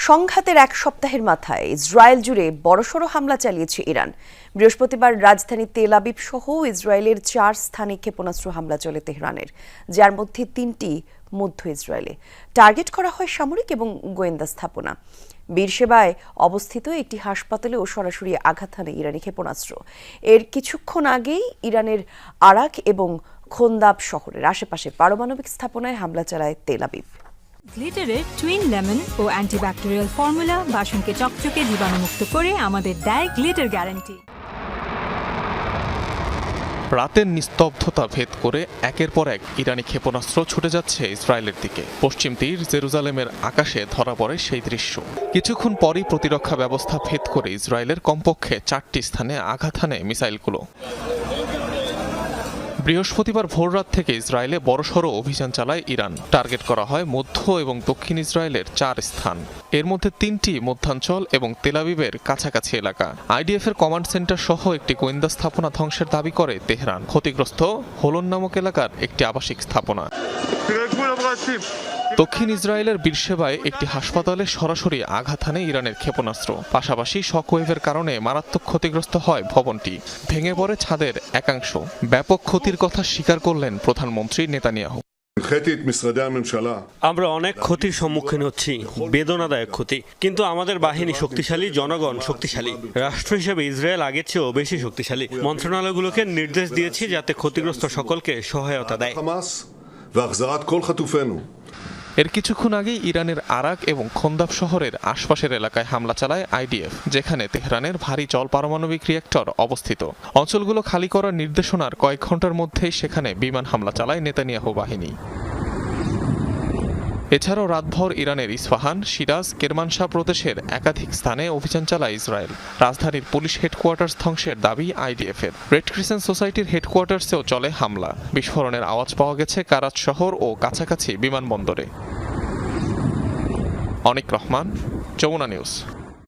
সংঘাতের এক সপ্তাহের মাথায় ইসরায়েল জুড়ে বড়সড় হামলা চালিয়েছে ইরান। বৃহস্পতিবার রাজধানী তেল আবিব সহ ইসরায়েলের 4 স্থানে ক্ষেপণাস্ত্র হামলা চলে তেহরানের, যার মধ্যে 3টি মধ্য ইসরায়েলে। টার্গেট করা হয় সামরিক এবং গোয়েন্দা স্থাপনা। বীরশেবায় অবস্থিত একটি হাসপাতালেও সরাসরি আঘাত হানে ইরানি ক্ষেপণাস্ত্র। এর কিছুক্ষণ আগেই ইরানের আরাক এবং খোন্দাব শহরের আশেপাশে পারমাণবিক স্থাপনায় হামলা চালায় তেল আবিব। গ্লিটারের টুইন লেমন ও অ্যান্টিব্যাকটেরিয়াল ফর্মুলা বাসনকে চকচকে জীবাণুমুক্ত করে আমাদের দেয় গ্লিটার গ্যারান্টি। রাতের নিস্তব্ধতা ভেদ করে একের পর এক ইরানি ক্ষেপণাস্ত্র ছুটে যাচ্ছে ইসরায়েলের দিকে। পশ্চিম তীর জেরুজালেমের আকাশে ধরা পড়ে সেই দৃশ্য। কিছুক্ষণ পরই প্রতিরক্ষা ব্যবস্থা ভেদ করে ইসরায়েলের কমপক্ষে 4টি স্থানে আঘাত হানে মিসাইলগুলো। বৃহস্পতিবার ভোররাত থেকে ইসরায়েলে বড়সড় অভিযান চালায় ইরান। টার্গেট করা হয় মধ্য এবং দক্ষিণ ইসরায়েলের 4 স্থান। এর মধ্যে 3টি মধ্যাঞ্চল এবং তেল আবিবের কাছাকাছি এলাকা। আইডিএফ এর কমান্ড সেন্টার সহ একটি গোয়েন্দা স্থাপনা ধ্বংসের দাবি করে তেহরান। ক্ষতিগ্রস্ত হোলন নামক এলাকার একটি আবাসিক স্থাপনা। দক্ষিণ ইসরায়েলের বীরশেবায় একটি হাসপাতালে সরাসরি আঘাত হানে ইরানের ক্ষেপণাস্ত্র। পাশাপাশি শকওয়েভের কারণে মারাত্মক ক্ষতিগ্রস্ত হয় ভবনটি। ভেঙে পড়ে ছাদের একাংশ। ব্যাপক ক্ষতির কথা স্বীকার করলেন প্রধানমন্ত্রী নেতানিয়াহু। আমরা অনেক ক্ষতির সম্মুখীন হচ্ছি, বেদনাদায়ক ক্ষতি, কিন্তু আমাদের বাহিনী শক্তিশালী, জনগণ শক্তিশালী। রাষ্ট্র হিসেবে ইসরায়েল আগের চেয়েও বেশি শক্তিশালী। মন্ত্রণালয়গুলোকে নির্দেশ দিয়েছি যাতে ক্ষতিগ্রস্ত সকলকে সহায়তা দেয়। এর কিছুক্ষণ আগেই ইরানের আরাক এবং খোন্দাব শহরের আশপাশের এলাকায় হামলা চালায় আইডিএফ, যেখানে তেহরানের ভারী জল পারমাণবিক রিয়েক্টর অবস্থিত। অঞ্চলগুলো খালি করার নির্দেশনার কয়েক ঘন্টার মধ্যেই সেখানে বিমান হামলা চালায় নেতানিয়াহু বাহিনী। এছাড়াও রাতভর ইরানের ইস্পাহান, সিরাজ, কেরমানশাহ প্রদেশের একাধিক স্থানে অভিযান চালায় ইসরায়েল। রাজধানীর পুলিশ হেডকোয়ার্টার্স ধ্বংসের দাবি আইডিএফের। রেড ক্রিসেন্ট সোসাইটির হেডকোয়ার্টার্সেও চলে হামলা। বিস্ফোরণের আওয়াজ পাওয়া গেছে কারাচ শহর ও কাছাকাছি বিমানবন্দরে। অনিক রহমান, যমুনা নিউজ।